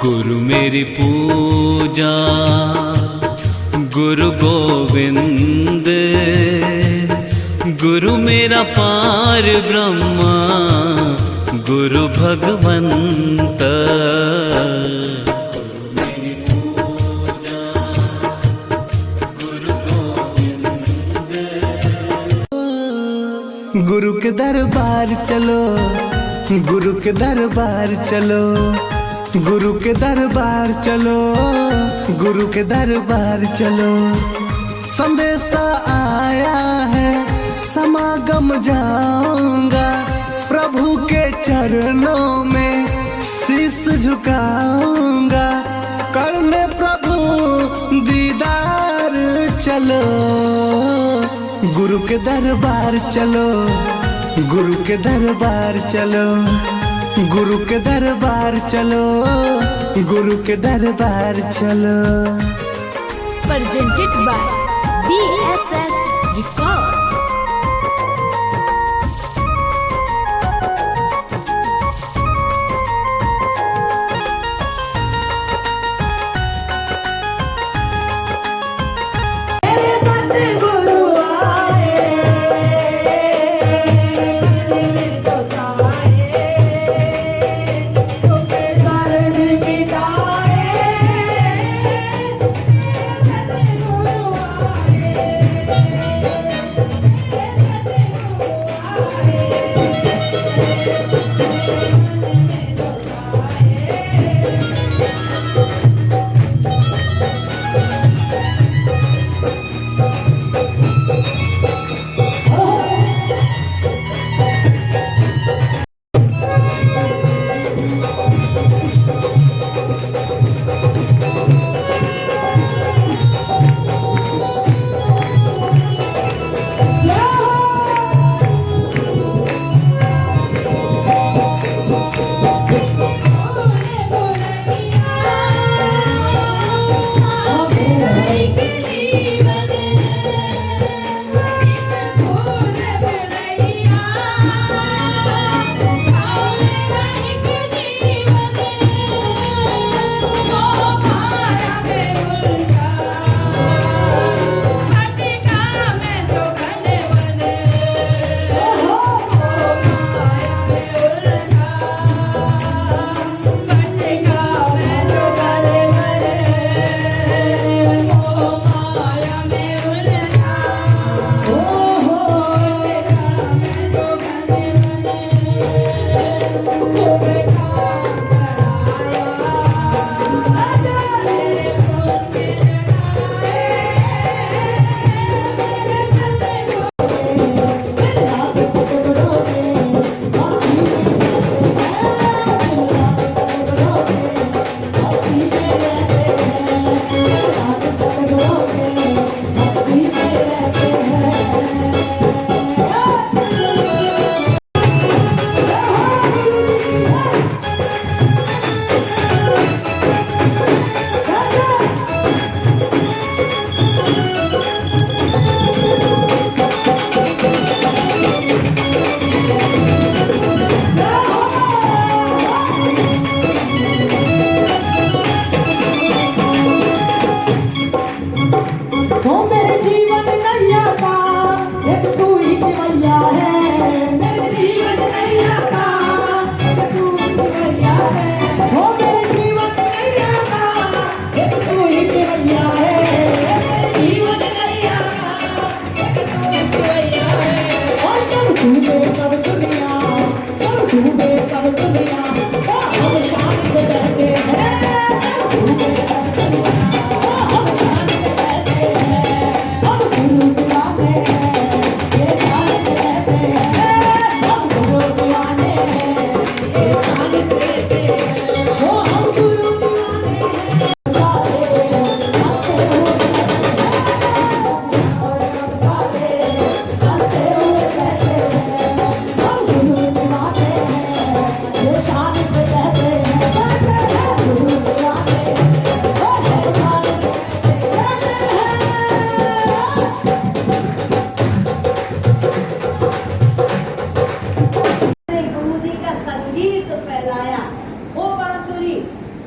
गुरु मेरी पूजा गुरु गोविंद, गुरु मेरा पार ब्रह्मा गुरु भगवंत। गुरु के दरबार चलो, गुरु के दरबार चलो, गुरु के दरबार चलो, गुरु के दरबार चलो। संदेशा आया है समागम जाऊंगा, प्रभु के चरणों में शीश झुकाऊंगा। करने प्रभु दीदार चलो, गुरु के दरबार चलो, गुरु के दरबार चलो, गुरु के दरबार चलो, गुरु के दरबार चलो। Presented by BSS Record.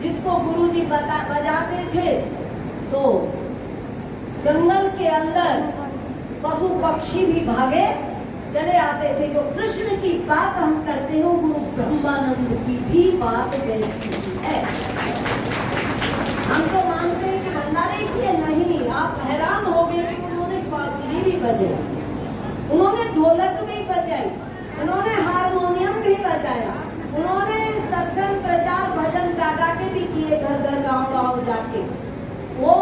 जिसको गुरुजी बजाते थे तो जंगल के अंदर पशु पक्षी भी भागे चले आते थे। जो कृष्ण की बात हम करते हो, गुरु ब्रह्मानंद की भी बात वैसी ही है। हम तो मानते हैं कि भंडारे किए, नहीं, आप हैरान हो गए कि उन्होंने बांसुरी भी बजाई, उन्होंने ढोलक भी बजाई, उन्होंने हारमोनियम भी बजाया, उन्होंने सत्संग प्रचार भजन गा के भी किए, घर घर गाँव जाके। वो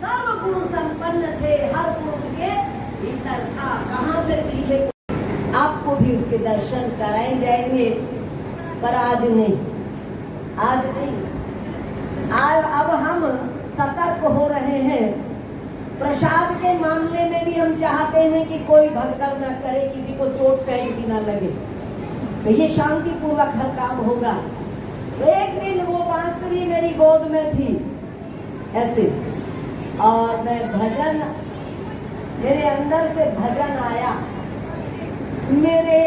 सर्व गुण संपन्न थे, हर गुण उनके भीतर था। कहाँ से सीखे? आपको भी उसके दर्शन कराए जाएंगे, पर आज नहीं, आज नहीं। आज अब हम सतर्क हो रहे हैं। प्रसाद के मामले में भी हम चाहते हैं कि कोई भगदड़ न करे, किसी को चोट पैंट भी न लगे, तो ये शांति पूर्वक हर काम होगा। तो एक दिन वो बांसुरी मेरी गोद में थी ऐसे, और मैं भजन, मेरे अंदर से भजन आया, मेरे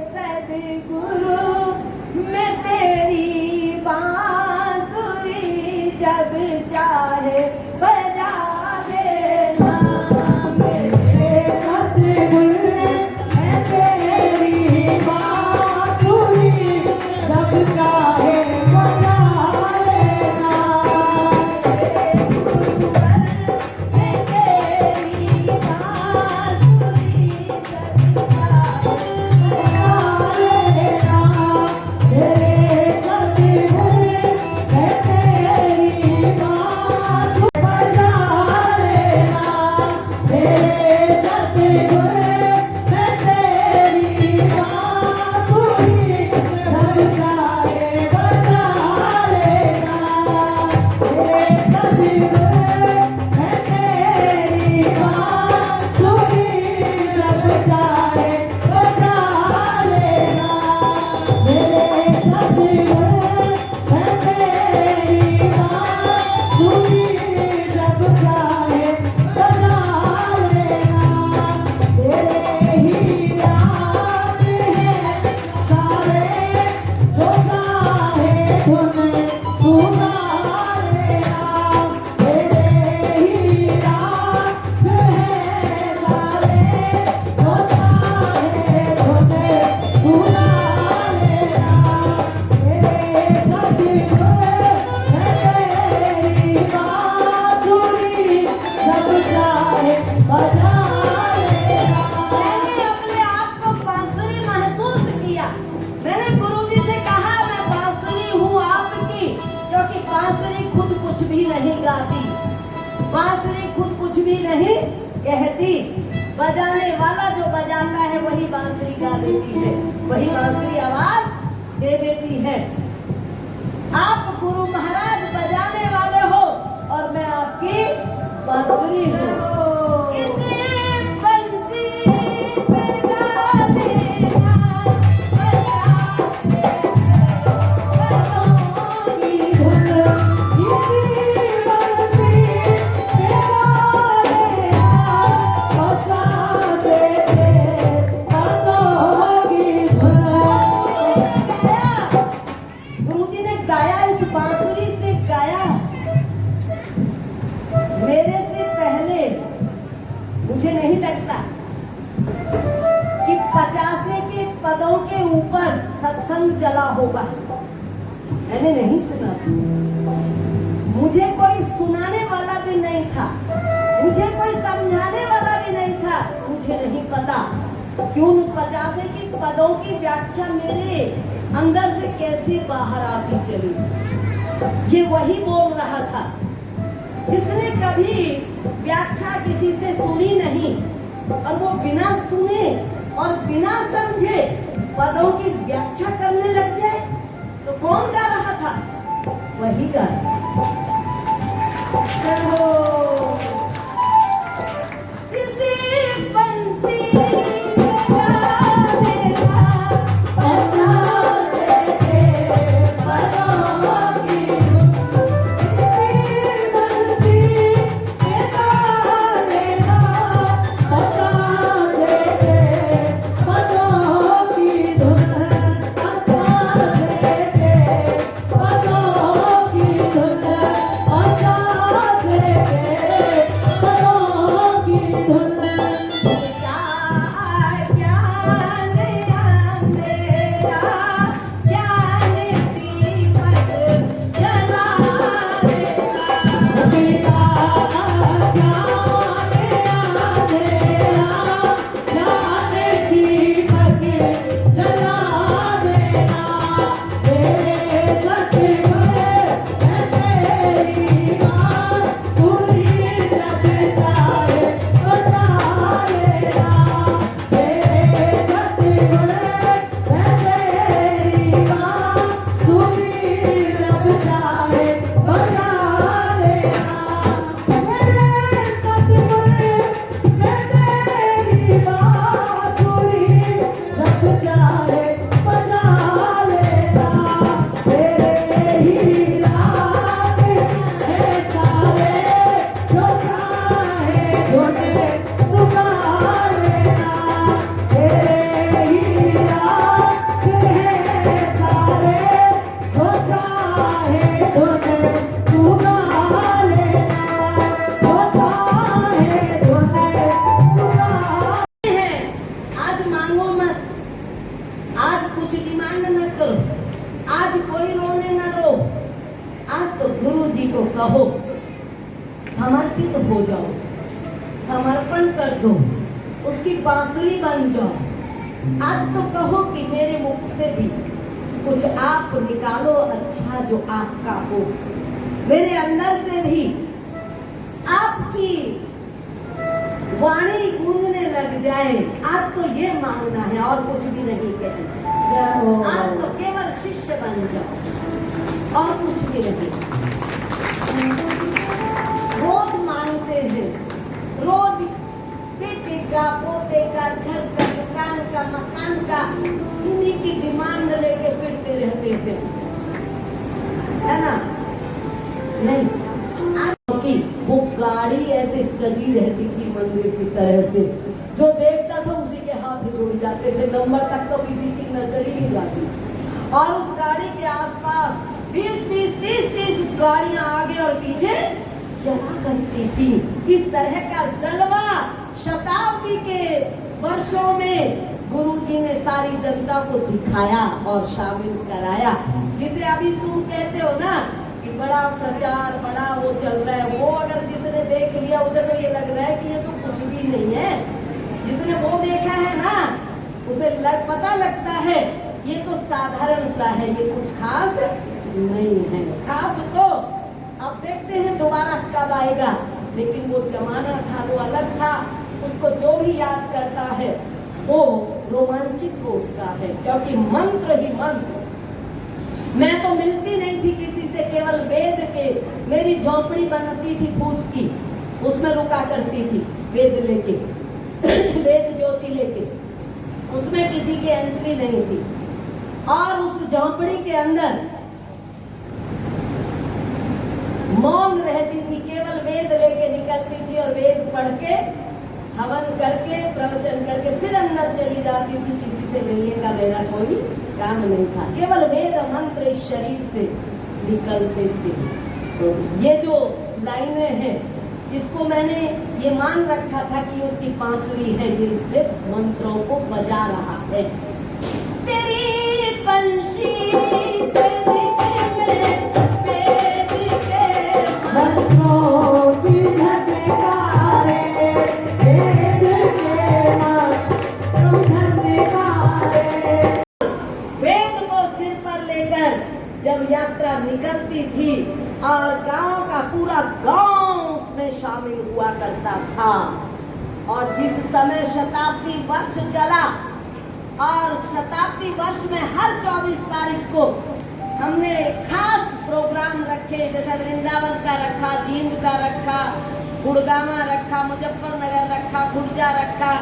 सद्गुरु मैं तेरी बांसुरी जब चाहे बजा देना, मेरे सद्गुरु मैं तेरी बांसुरी जब चाहे बजा देना, बांसुरी खुद कुछ भी नहीं कहती, बजाने वाला जो बजाना है वही बांसुरी गा देती है, वही बांसुरी आवाज दे देती है। आप गुरु महाराज बजाने वाले हो और मैं आपकी बांसुरी हूँ। मुझे नहीं लगता कि 50 के पदों के ऊपर सत्संग चला होगा, मैंने नहीं सुना। मुझे कोई सुनाने वाला भी नहीं था, मुझे कोई समझाने वाला भी नहीं था। मुझे नहीं पता कि उन 50 के पदों की व्याख्या मेरे अंदर से कैसे बाहर आती चली। ये वही बोल रहा था जिसने कभी व्याख्या किसी से सुनी नहीं, और वो बिना सुने और बिना समझे पदों की व्याख्या करने लग जाए, तो कौन गा रहा था? वही गा किसी बंसी Oh आज मांगो मत, आज कुछ डिमांड न करो, आज कोई रोने न रो। आज तो गुरु जी को कहो, समर्पित हो जाओ, समर्पण कर दो, उसकी बांसुरी बन जाओ। आज तो कहो कि मेरे मुख से भी कुछ आप निकालो अच्छा जो आपका हो, मेरे अंदर से भी आपकी वाणी गूंजने लग जाए। आज तो ये मांगना है और कुछ भी नहीं कहना। आज तो केवल शिष्य बन जाओ और कुछ भी नहीं। रोज मांगते हैं, रोज बेटे का, पोते का, घर का, दुकान का, मकान का, इन्हीं की डिमांड लेके फिरते रहते थे, है ना? नहीं, आज की वो गाड़ी ऐसे सजी रहती थी मंदिर की तरह से, जो देखता था उसी के हाथ जोड़ी जाते थे, नंबर तक तो किसी की नजर ही नहीं जाती। और उस गाड़ी के आसपास 20-30 गाड़ियां आगे और पीछे चला करती थी। इस तरह का जलवा शताब्दी के वर्षों में गुरुजी ने सारी जनता को दिखाया और शामिल कराया। जिसे अभी तुम कहते हो ना कि बड़ा प्रचार, बड़ा वो चल रहा है, वो अगर जिसने देख लिया उसे तो ये लग रहा है कि ये तो कुछ भी नहीं है। जिसने वो देखा है ना, उसे पता लगता है ये तो साधारण सा है, ये कुछ खास नहीं है। खास तो अब देखते हैं दोबारा कब आएगा, लेकिन वो जमाना था, वो अलग था। उसको जो भी याद करता है वो रोमांचित हो उठता है, क्योंकि मंत्र ही मंत्र। मैं तो मिलती नहीं थी किसी से, केवल वेद के, मेरी झोंपड़ी बनती थी फूस की, उसमें रुका करती थी वेद लेके वेद ज्योति लेके, उसमें किसी की एंट्री नहीं थी। और उस झोंपड़ी के अंदर मौन रहती थी, केवल वेद लेके निकलती थी और वेद पढ़ के, हवन करके, प्रवचन करके फिर अंदर चली जाती थी। किसी से मिलने का मेरा कोई काम नहीं था, केवल वेद मंत्र इस शरीर से निकलते थे। तो ये जो लाइनें हैं, इसको मैंने ये मान रखा था कि उसकी बांसुरी है, ये इससे मंत्रों को बजा रहा है। तेरी बंशी से निकले वेद के मंत्रों की झनकारे, वेद के मंत्रों झनकारे। वेद को सिर पर लेकर जब यात्रा निकलती थी और गांव का पूरा गांव उसमें शामिल हुआ करता था। और जिस समय शताब्दी वर्ष चला, और शताब्दी वर्ष में हर 24 तारीख को हमने खास प्रोग्राम रखे, जैसे वृंदावन का रखा, जींद का रखा, गुड़गामा रखा, मुजफ्फरनगर रखा, खुर्जा रखा,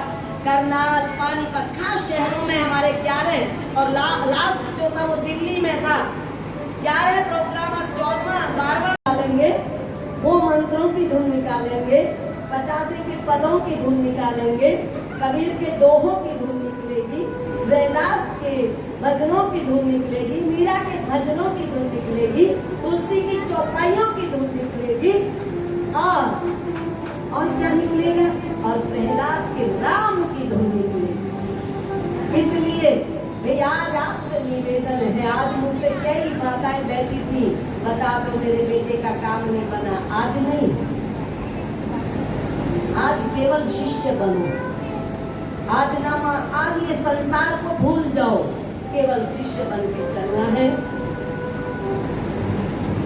करनाल, पानीपत, खास शहरों में हमारे 11 और लास्ट जो था वो दिल्ली में था। 11 प्रोग्राम और 14वां 12वां निकालेंगे, वो मंत्रों की धुन निकालेंगे, 85 के पदों की धुन निकालेंगे, कबीर के दोहों की धुन निकलेगी, रैदास के भजनों की धुन निकलेगी, मीरा के भजनों की धुन निकलेगी, तुलसी की चौपाइयों की धुन निकलेगी, और क्या निकलेगा? और प्रहलाद के राम की धुन निकलेगी। इसलिए भैया आज आपसे निवेदन है, आज मुझसे कई माताएं बैठी थी, बता दो मेरे बेटे का काम नहीं बना। आज नहीं, आज केवल शिष्य बनो। आज ना, आज ये संसार को भूल जाओ, केवल शिष्य बन के चलना है।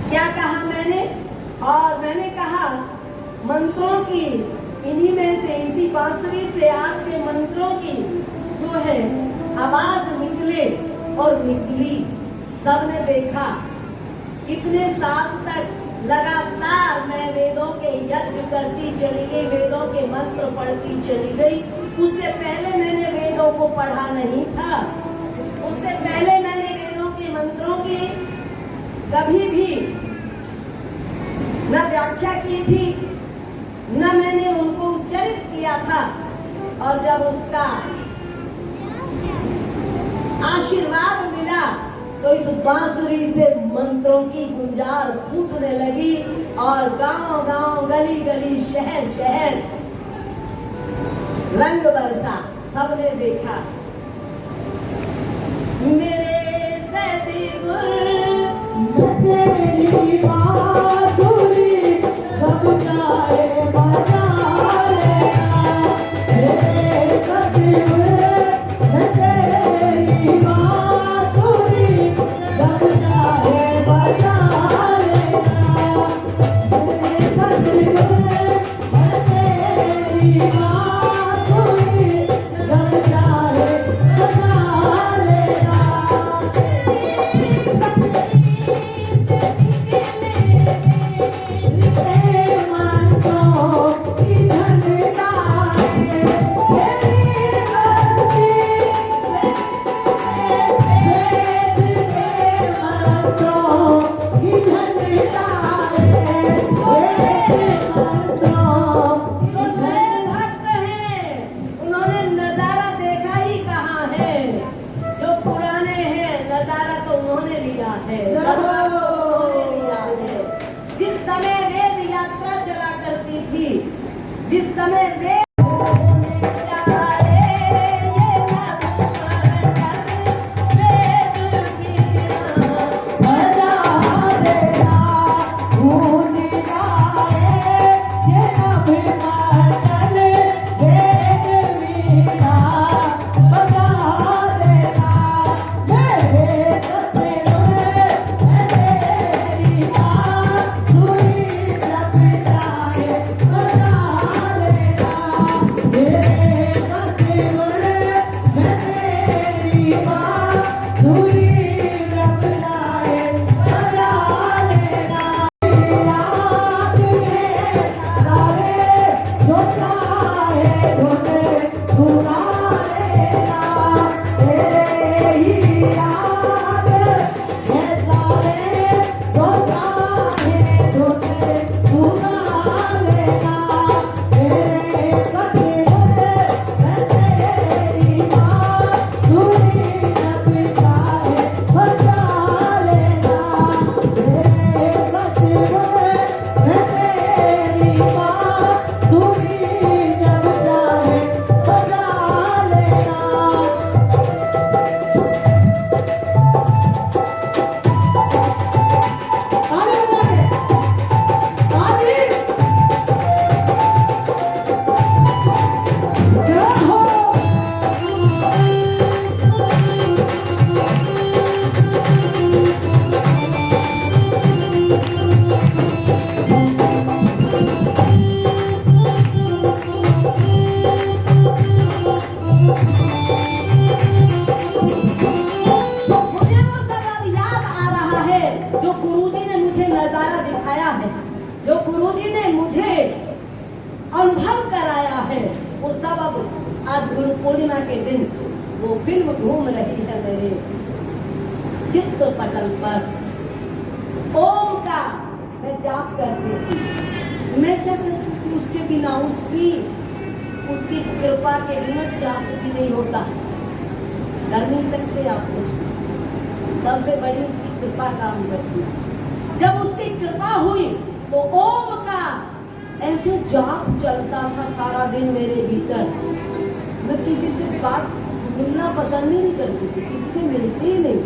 क्या कहा मैंने? और मैंने कहा मंत्रों की, इन्हीं में से, इसी बांसुरी से आपके मंत्रों की जो है आवाज निकले, और निकली। सबने देखा कितने साल तक लगातार मैं वेदों के यज्ञ करती चली गई, वेदों के मंत्र पढ़ती चली गई। उससे पहले मैंने वेदों को पढ़ा नहीं था, उससे पहले मैंने वेदों के मंत्रों की कभी भी न व्याख्या की थी, न मैंने उनको उच्चारित किया था। और जब उसका आशीर्वाद मिला तो इस बांसुरी से मंत्रों की गुंजार फूटने लगी और गांव गांव गली गली शहर शहर रंग बरसा। सबने देखा मेरे सदी तेरी बांसुरी सब जाए बजाए मेरे सदी तेरी बांसुरी सब जाए बजाए मेरे सदी तेरी बांसुरी सब जाए बजाए जिस समय वेद यात्रा चला करती थी, जिस समय वेद अनुभव कराया है, वो सब अब आज गुरु पूर्णिमा के दिन वो फिल्म घूम रही है मेरे चित्र पटल पर। ओम का मैं जाप करती हूँ, मैं क्या करती हूँ उसके बिना, उसकी कृपा के बिना जाप भी नहीं होता। कर नहीं सकते आप कुछ, सबसे बड़ी उसकी कृपा काम करती है। जब उसकी कृपा हुई तो ओम का ऐसे जाप चलता था सारा दिन मेरे भीतर। मैं किसी से बात मिलना पसंद ही नहीं करती थी, किसी से मिलती ही नहीं।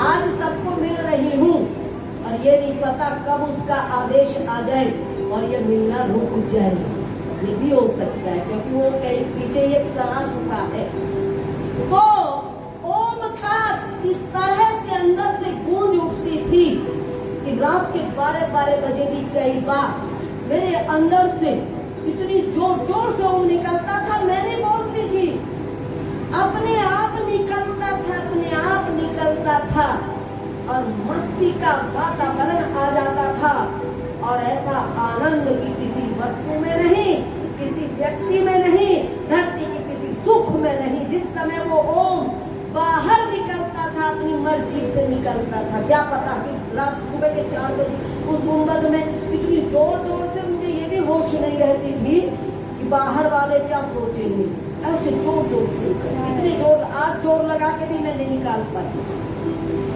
आज सबको मिल रही हूँ और ये नहीं पता कब उसका आदेश आ जाए और ये मिलना रुक जाए। ये भी हो सकता है क्योंकि वो कहीं पीछे ये करा चुका है। तो ओम का इस तरह से अंदर से गूंज उठती थी कि रात के 12-12 बजे भी कई बार मेरे अंदर से इतनी जोर जोर से ओम निकलता था, मैं नहीं बोलती थी, अपने आप निकलता था, अपने आप निकलता था और मस्ती का वातावरण आ जाता था। और ऐसा आनंद की किसी वस्तु में नहीं, किसी व्यक्ति में नहीं, धरती के किसी सुख में नहीं। जिस समय वो ओम बाहर निकलता था, अपनी मर्जी से निकलता था। क्या पता कि रात सुबह के 4 बजे उस गुंबद में इतनी जोर जोर से, मुझे ये भी होश नहीं रहती थी कि बाहर वाले क्या सोचेंगे। ऐसे जोर जोर से इतनी जोर, आज जोर लगा के भी मैं नहीं निकाल पाती।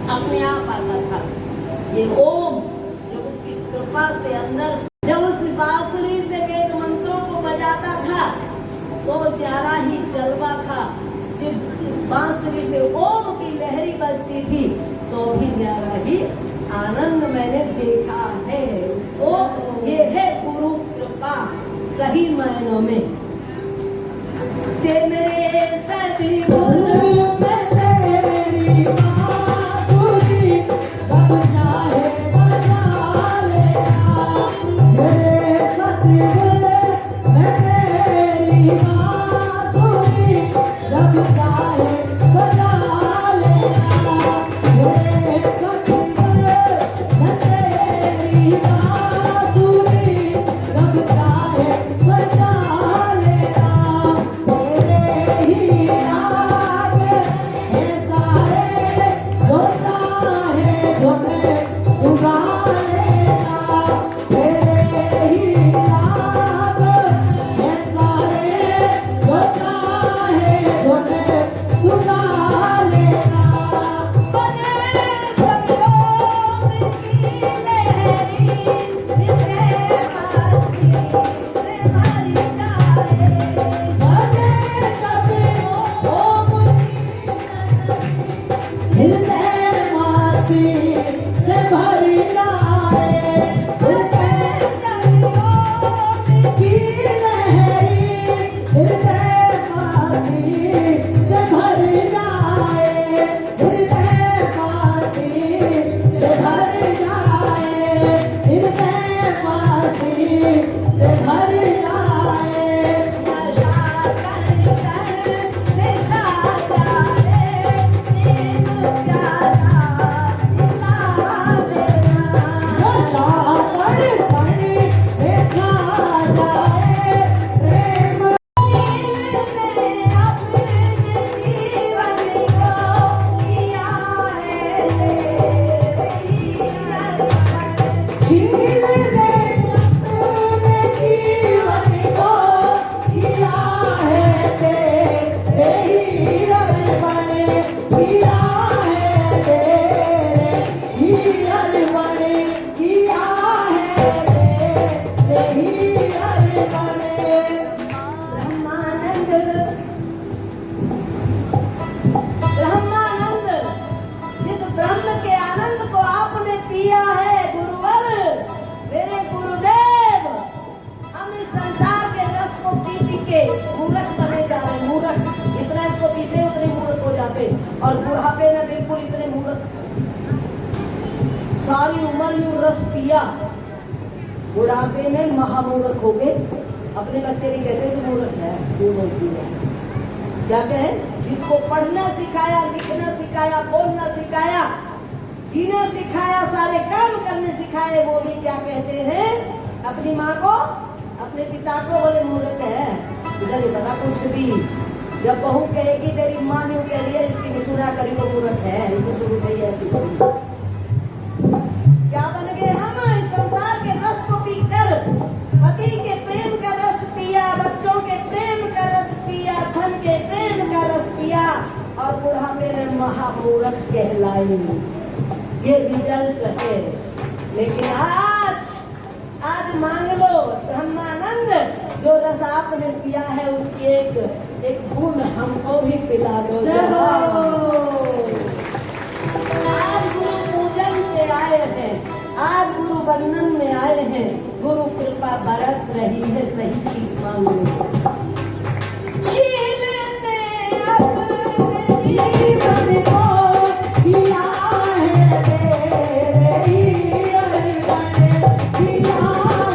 अपने आप आता था। ये ओम जब उसकी कृपा से अंदर, जब उस बांसुरी से वेद मंत्रों को बजाता था तो न्यारा ही जलवा था। जब इस बांसुरी से ओम की लहरी बजती थी तो भी न्यारा ही आनंद मैंने देखा है उसको। ये है गुरु कृपा सही मायनों में। ते मेरे सभी गुरु में तेरी बांसुरी जब चाहे बजा लेना। मेरे सतगुरु में तेरी बांसुरी जब चाहे बजा लेना। मेरे सतगुरु में तेरी बांसुरी जब चाहे बजा लेना। मेरे ही राग है सारे जो चाहे झूमे उगा लेना। मेरे ही राग है सारे जो चाहे झूमे उगा लेना। बजे कवियों की लहरी इसके मस्ती से भरी जाए। बजे कवियों की हृदय मस्ती से भरी जाए। बजे कवियों की लहरी हृदय मस्ती से भरी जाए। हृदय मस्ती से भरी जाए। हृदय मस्ती से भरी जाए। नशा कर बिछा जाए प्रेम प्याला पिला लेना। नशा कर बिछा जाए प्रेम ब्रह्मानंद, जिस ब्रह्म के आनंद को आपने पिया है गुरुवर, मेरे गुरुदेव, हम इस संसार के रस को पी पी के मूर्ख बने जा रहे हैं। मूर्ख, जितना इसको पीते उतने मूर्ख हो जाते, और बुढ़ापे में बिल्कुल इतने मूर्ख। सारी उम्र यूं रस पिया, बुढ़ापे में महामूर्ख हो गए। अपने बच्चे भी कहते तू मूर्ख है, क्यों बोलती है? क्या कहें? जिसको पढ़ना सिखाया, लिखना सिखाया, बोलना सिखाया, जीना सिखाया, सारे काम करने सिखाए, वो भी क्या कहते हैं? अपनी माँ को, अपने पिता को बोले मूर्ख है। इधर नहीं पता कुछ भी। जब बहू कहेगी तेरी माँ ने कह लिया इसकी नहीं सुना करी तो मूर्ख है, ये तो शुरू से ही ऐसी थी। क्या बन गए हम? इस संसार के रस को पीकर, पति के प्रेम का रस पिया, बच्चों के प्रेम का रस पिया, धन के प्रेम का रस पिया, और बुढ़ापे में महामूर्ख कहलाई। ये रिजल्ट है। लेकिन आज मांग लो ब्रह्मानंद, जो रस आपने पिया है उसकी एक बूंद हमको भी पिला दो। आज गुरु पूजन से आए हैं, आज गुरु बंधन में आए हैं, गुरु कृपा बरस रही है, सही चीज मांगो। शील ने अपने जीवन को किया है तेरे ही अर्पण, किया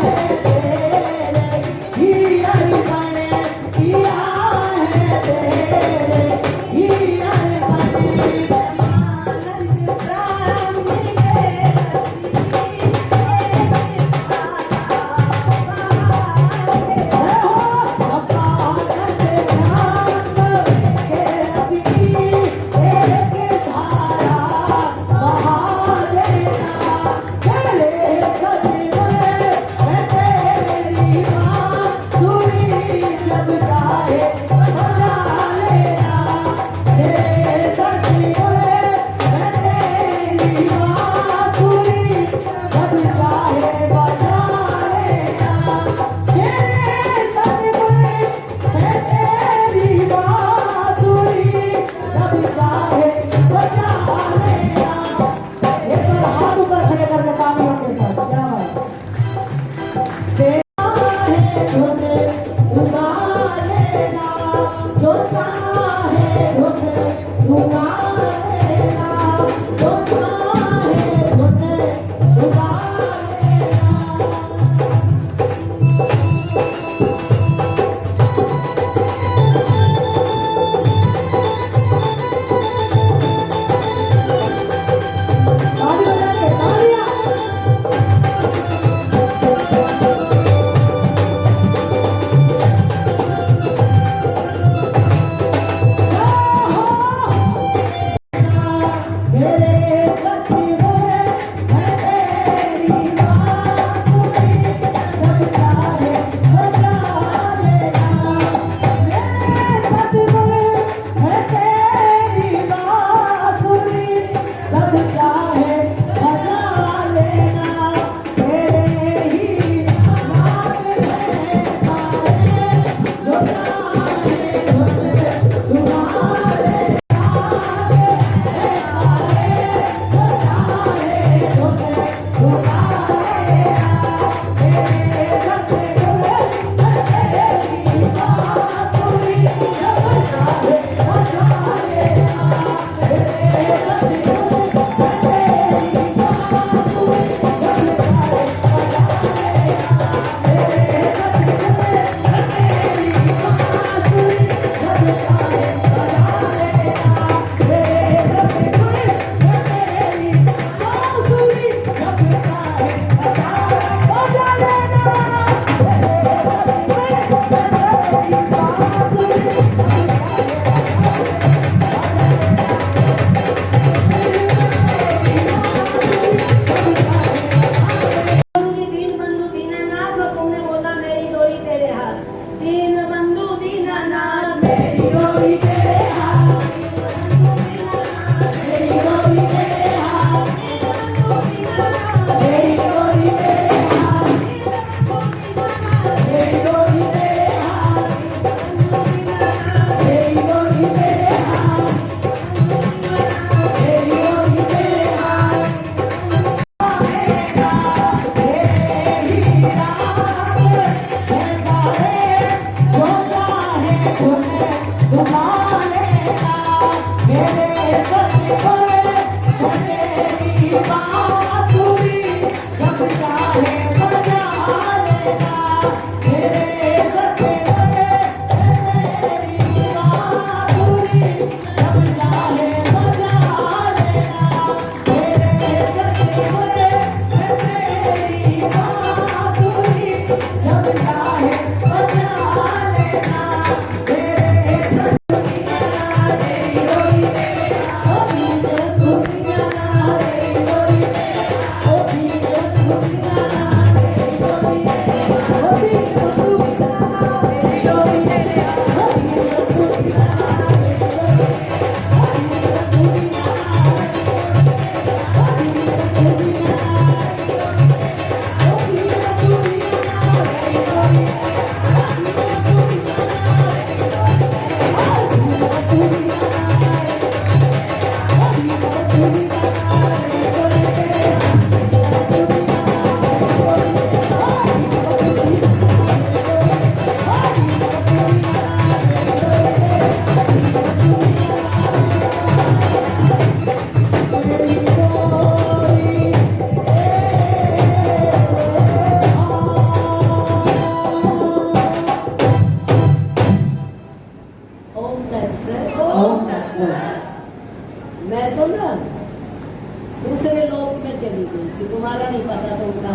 है तेरे ही अर्पण, किया है तेरे ही अर्पण। आनंद ब्राह्मण के रसी, एक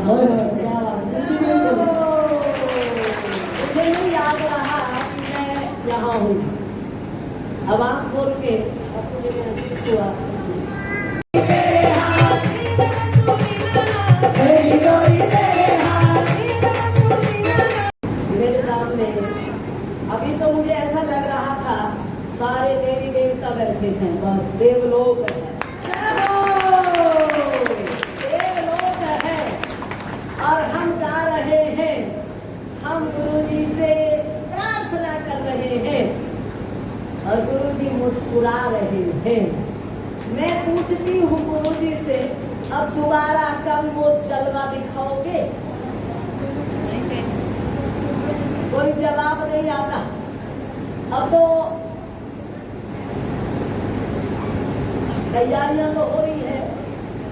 होय, होय, क्या बात है। मुझे नहीं याद रहा कि मैं यहाँ हूँ। अब आँख खोल के अब मुझे महसूस हुआ मेरे सामने। अभी तो मुझे ऐसा लग रहा था सारे देवी देवता बैठे हैं, बस देवलोक है, देवलोक है। और हम गा रहे हैं, हम गुरुजी से प्रार्थना कर रहे हैं और गुरुजी मुस्कुरा रहे हैं। मैं पूछती हूँ गुरुजी से, अब दोबारा कब वो जलवा दिखाओगे? कोई जवाब नहीं आता। अब तो तैयारियां तो हो रही है,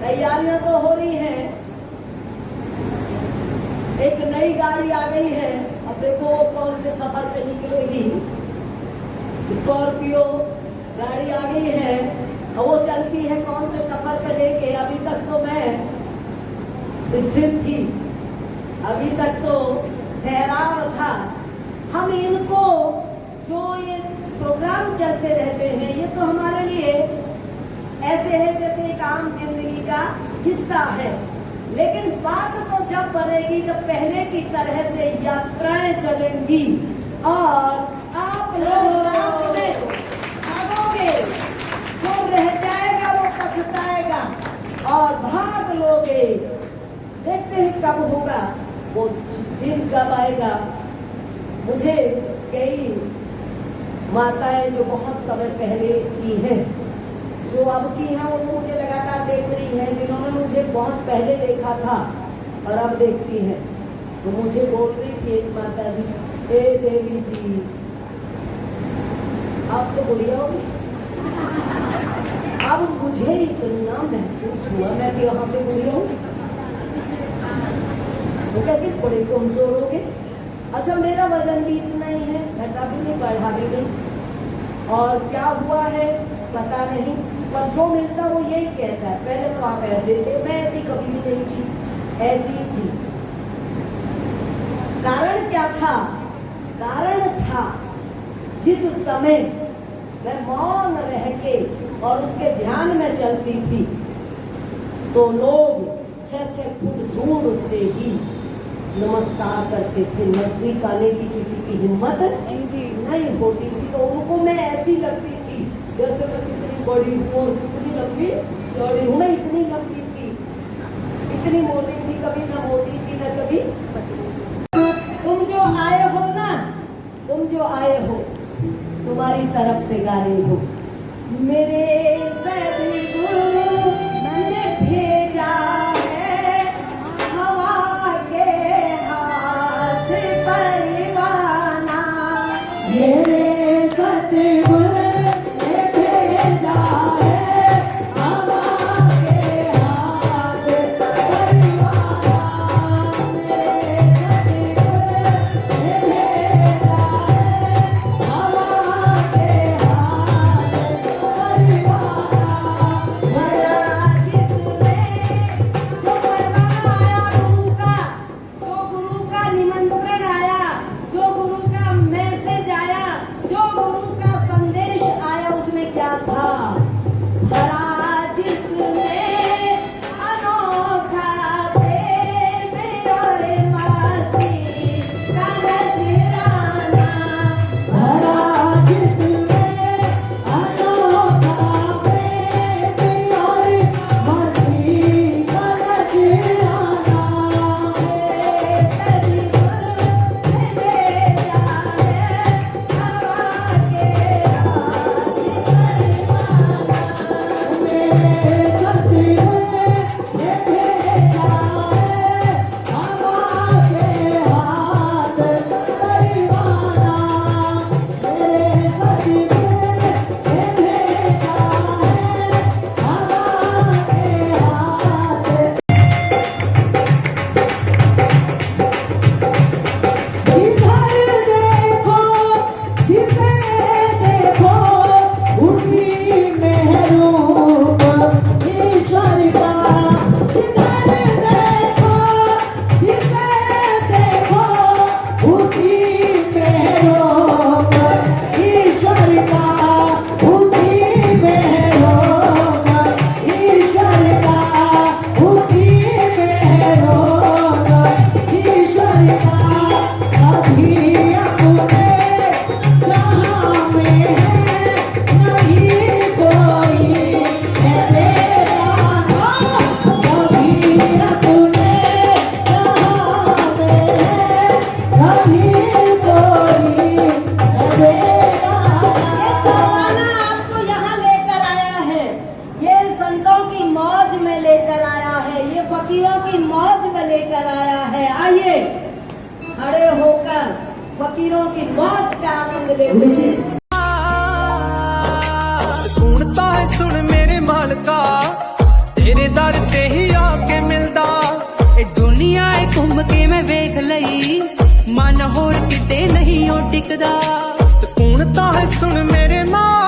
तैयारियां तो हो रही हैं। एक नई गाड़ी आ गई है, अब देखो वो कौन से सफर पे निकलेगी। स्कॉर्पियो गाड़ी आ गई है, और वो चलती है कौन से सफर पे लेके। अभी तक तो मैं स्थिर थी, अभी तक तो ठहराव था। हम इनको जो ये प्रोग्राम चलते रहते हैं, ये तो हमारे लिए ऐसे है जैसे एक आम जिंदगी का हिस्सा है। लेकिन बात तो जब बनेगी जब पहले की तरह से यात्राएं चलेंगी और आप लोग रात में भागोगे, जो रह जाएगा वो पछताएगा, और भाग लोगे। देखते हैं कब होगा वो दिन, कब आएगा। मुझे कई माताएं जो बहुत समय पहले की हैं, जो अब की हैं, वो तो मुझे लगातार देख रही हैं। जिन्होंने मुझे बहुत पहले देखा था और अब देखती हैं, तो मुझे बोल रही थी एक माता जी, हे देवी जी, आप तो बुढ़िया होगी। अब मुझे इतना महसूस हुआ मैं कि यहाँ से बुढ़िया हूँ। वो कहती बड़े कमजोर हो गए। अच्छा, मेरा वजन भी इतना ही है, घटा भी नहीं बढ़ा भी नहीं, और क्या हुआ है पता नहीं, पर जो मिलता वो यही कहता है, पहले तो आप ऐसे थे, मैं ऐसी कभी भी नहीं थी, ऐसी ही थी। कारण क्या था? कारण था जिस समय मैं मौन रह के और उसके ध्यान में चलती थी, तो लोग 6-6 फुट दूर से ही नमस्कार करते थे। नजदीक आने की किसी की हिम्मत नहीं होती थी। तो उनको मैं ऐसी लगती थी जैसे मैं कितनी बड़ी हूँ और कितनी लंबी चौड़ी हूँ। मैं इतनी लंबी थी, इतनी मोटी थी, कभी ना मोटी थी ना कभी पतली। तुम जो आए हो ना, तुम जो आए हो, तुम्हारी तरफ से गा रही हो। मेरे सदगुरु ने भेजा है हवा के हाथ परवाना, मेरे सदगुरु ने भेजा है हवा के हाथ परवाना, मेरे सदगुरु ने भेजा है हवा के हाथ परवाना। फकीरों की मौज का आनंद लेते हैं। सुनता है सुन मेरे मालका, तेरे दर ते ही आके मिलदा। ए दुनिया घूम के मैं वेख लई, मन होर किते नहीं ओ टिकदा। सुकून ता है सुन मेरे मां